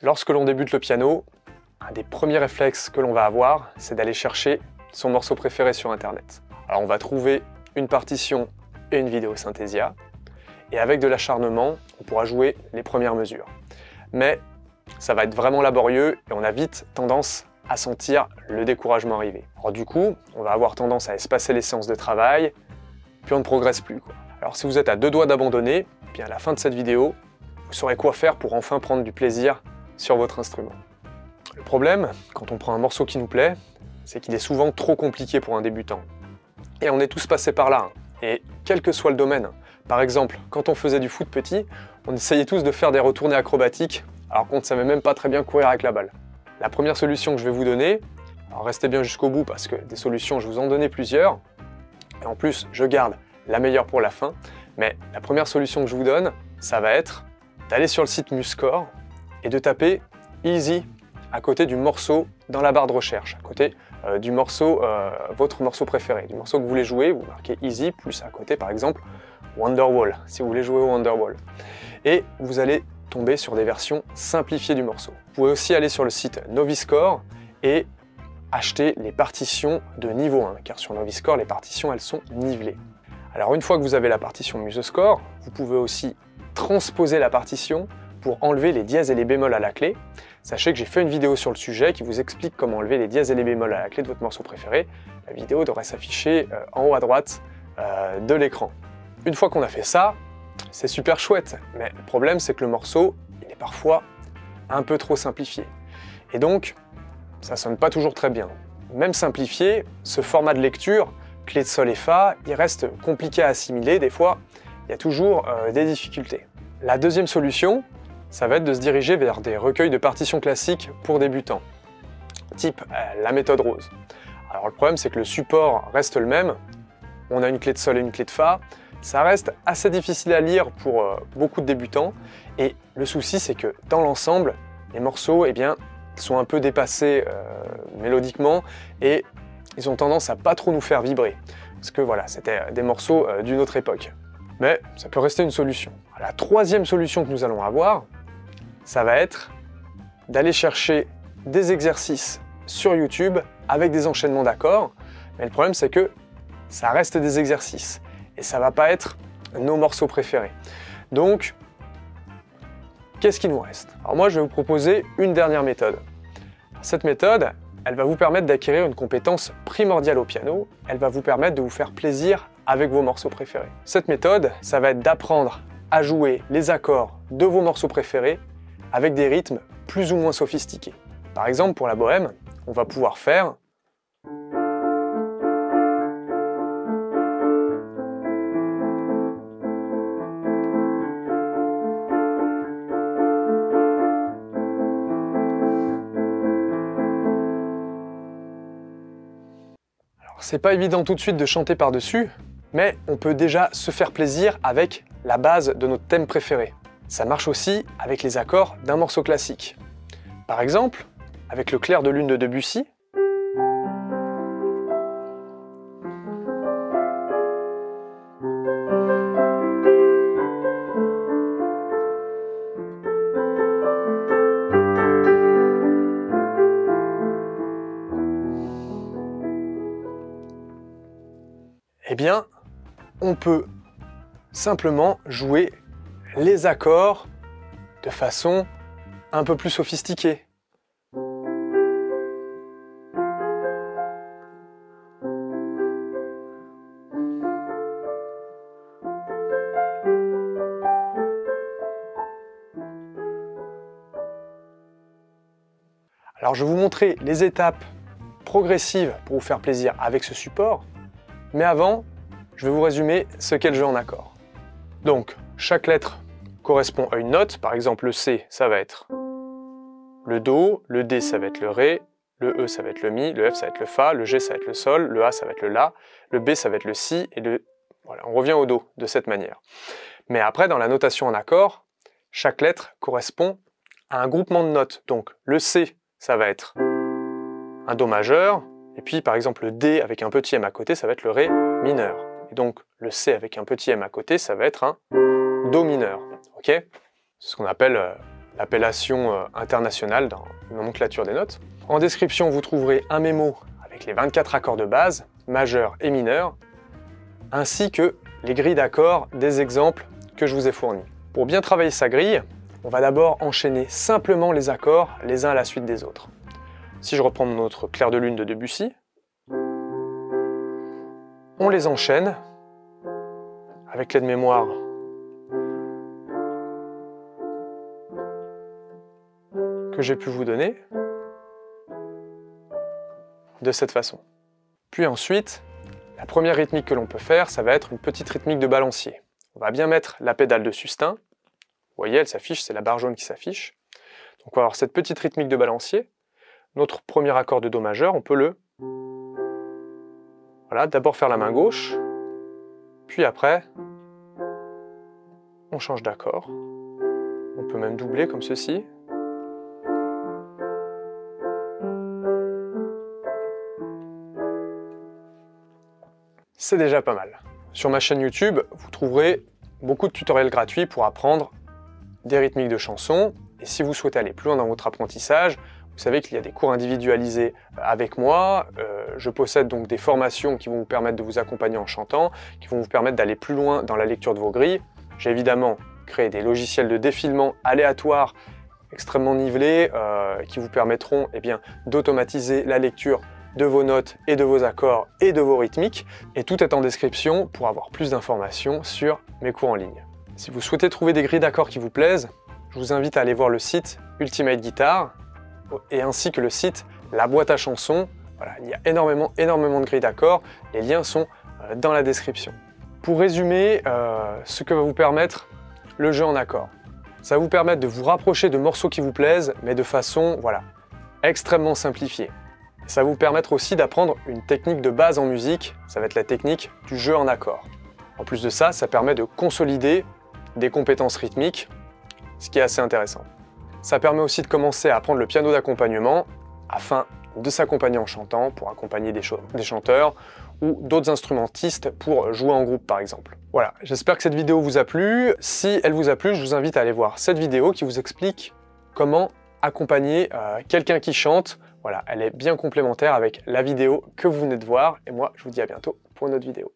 Lorsque l'on débute le piano, un des premiers réflexes que l'on va avoir, c'est d'aller chercher son morceau préféré sur Internet. Alors on va trouver une partition et une vidéo Synthesia, et avec de l'acharnement, on pourra jouer les premières mesures. Mais ça va être vraiment laborieux et on a vite tendance à sentir le découragement arriver. Alors du coup, on va avoir tendance à espacer les séances de travail, puis on ne progresse plus, quoi. Alors si vous êtes à deux doigts d'abandonner, bien à la fin de cette vidéo, vous saurez quoi faire pour enfin prendre du plaisir sur votre instrument. Le problème, quand on prend un morceau qui nous plaît, c'est qu'il est souvent trop compliqué pour un débutant. Et on est tous passés par là, et quel que soit le domaine. Par exemple, quand on faisait du foot petit, on essayait tous de faire des retournées acrobatiques, alors qu'on ne savait même pas très bien courir avec la balle. La première solution que je vais vous donner, alors restez bien jusqu'au bout parce que des solutions, je vous en donnais plusieurs, et en plus, je garde la meilleure pour la fin, mais la première solution que je vous donne, ça va être d'aller sur le site MuseScore et de taper Easy à côté du morceau dans la barre de recherche, à côté du morceau, votre morceau préféré, du morceau que vous voulez jouer, vous marquez Easy, plus à côté par exemple Wonderwall, si vous voulez jouer au Wonderwall. Et vous allez tomber sur des versions simplifiées du morceau. Vous pouvez aussi aller sur le site Noviscore et acheter les partitions de niveau 1, car sur Noviscore, les partitions, elles sont nivelées. Alors une fois que vous avez la partition MuseScore, vous pouvez aussi transposer la partition pour enlever les dièses et les bémols à la clé. Sachez que j'ai fait une vidéo sur le sujet qui vous explique comment enlever les dièses et les bémols à la clé de votre morceau préféré. La vidéo devrait s'afficher en haut à droite de l'écran. Une fois qu'on a fait ça, c'est super chouette, mais le problème c'est que le morceau, il est parfois un peu trop simplifié. Et donc, ça sonne pas toujours très bien. Même simplifié, ce format de lecture, clé de sol et fa, il reste compliqué à assimiler, des fois, il y a toujours des difficultés. La deuxième solution, ça va être de se diriger vers des recueils de partitions classiques pour débutants, type la méthode Rose. Alors le problème c'est que le support reste le même, on a une clé de sol et une clé de fa, ça reste assez difficile à lire pour beaucoup de débutants, et le souci c'est que dans l'ensemble, les morceaux sont un peu dépassés mélodiquement, et ils ont tendance à pas trop nous faire vibrer, parce que voilà, c'était des morceaux d'une autre époque. Mais ça peut rester une solution. La troisième solution que nous allons avoir, ça va être d'aller chercher des exercices sur YouTube avec des enchaînements d'accords. Mais le problème, c'est que ça reste des exercices et ça va pas être nos morceaux préférés. Donc, qu'est-ce qu'il nous reste? Alors moi, je vais vous proposer une dernière méthode. Cette méthode, elle va vous permettre d'acquérir une compétence primordiale au piano. Elle va vous permettre de vous faire plaisir avec vos morceaux préférés. Cette méthode, ça va être d'apprendre à jouer les accords de vos morceaux préférés avec des rythmes plus ou moins sophistiqués. Par exemple, pour la bohème, on va pouvoir faire c'est pas évident tout de suite de chanter par-dessus, mais on peut déjà se faire plaisir avec la base de notre thème préféré. Ça marche aussi avec les accords d'un morceau classique. Par exemple, avec le clair de lune de Debussy, eh bien, on peut simplement jouer les accords de façon un peu plus sophistiquée. Alors je vais vous montrer les étapes progressives pour vous faire plaisir avec ce support, mais avant, je vais vous résumer ce qu'est le jeu en accords. Donc, chaque lettre correspond à une note, par exemple le C, ça va être le Do, le D, ça va être le Ré, le E, ça va être le Mi, le F, ça va être le Fa, le G, ça va être le Sol, le A, ça va être le La, le B, ça va être le Si, et voilà, on revient au Do de cette manière. Mais après, dans la notation en accord, chaque lettre correspond à un groupement de notes. Donc, le C, ça va être un Do majeur, et puis par exemple le D avec un petit M à côté, ça va être le Ré mineur. Et donc le C avec un petit M à côté, ça va être un Do mineur. Ok ? C'est ce qu'on appelle l'appellation internationale dans la nomenclature des notes. En description, vous trouverez un mémo avec les 24 accords de base, majeurs et mineurs, ainsi que les grilles d'accords des exemples que je vous ai fournis. Pour bien travailler sa grille, on va d'abord enchaîner simplement les accords les uns à la suite des autres. Si je reprends notre clair de lune de Debussy, on les enchaîne avec l'aide-mémoire que j'ai pu vous donner de cette façon. Puis ensuite, la première rythmique que l'on peut faire, ça va être une petite rythmique de balancier. On va bien mettre la pédale de sustain. Vous voyez, elle s'affiche, c'est la barre jaune qui s'affiche. Donc on va avoir cette petite rythmique de balancier. Notre premier accord de Do majeur, on peut le... Voilà, d'abord faire la main gauche, puis après, on change d'accord. On peut même doubler comme ceci. C'est déjà pas mal. Sur ma chaîne YouTube, vous trouverez beaucoup de tutoriels gratuits pour apprendre des rythmiques de chansons. Et si vous souhaitez aller plus loin dans votre apprentissage, vous savez qu'il y a des cours individualisés avec moi. Je possède donc des formations qui vont vous permettre de vous accompagner en chantant, qui vont vous permettre d'aller plus loin dans la lecture de vos grilles. J'ai évidemment créé des logiciels de défilement aléatoires extrêmement nivelés qui vous permettront d'automatiser la lecture de vos notes et de vos accords et de vos rythmiques. Et tout est en description pour avoir plus d'informations sur mes cours en ligne. Si vous souhaitez trouver des grilles d'accords qui vous plaisent, je vous invite à aller voir le site Ultimate Guitar et ainsi que le site La Boîte à Chansons. Voilà, il y a énormément de grilles d'accords. Les liens sont dans la description. Pour résumer, ce que va vous permettre le jeu en accords, ça va vous permettre de vous rapprocher de morceaux qui vous plaisent, mais de façon extrêmement simplifiée. Ça va vous permettre aussi d'apprendre une technique de base en musique, ça va être la technique du jeu en accords. En plus de ça, ça permet de consolider des compétences rythmiques, ce qui est assez intéressant. Ça permet aussi de commencer à apprendre le piano d'accompagnement afin de s'accompagner en chantant pour accompagner des chanteurs ou d'autres instrumentistes pour jouer en groupe par exemple. Voilà, j'espère que cette vidéo vous a plu. Si elle vous a plu, je vous invite à aller voir cette vidéo qui vous explique comment accompagner quelqu'un qui chante. Voilà, elle est bien complémentaire avec la vidéo que vous venez de voir et moi je vous dis à bientôt pour une autre vidéo.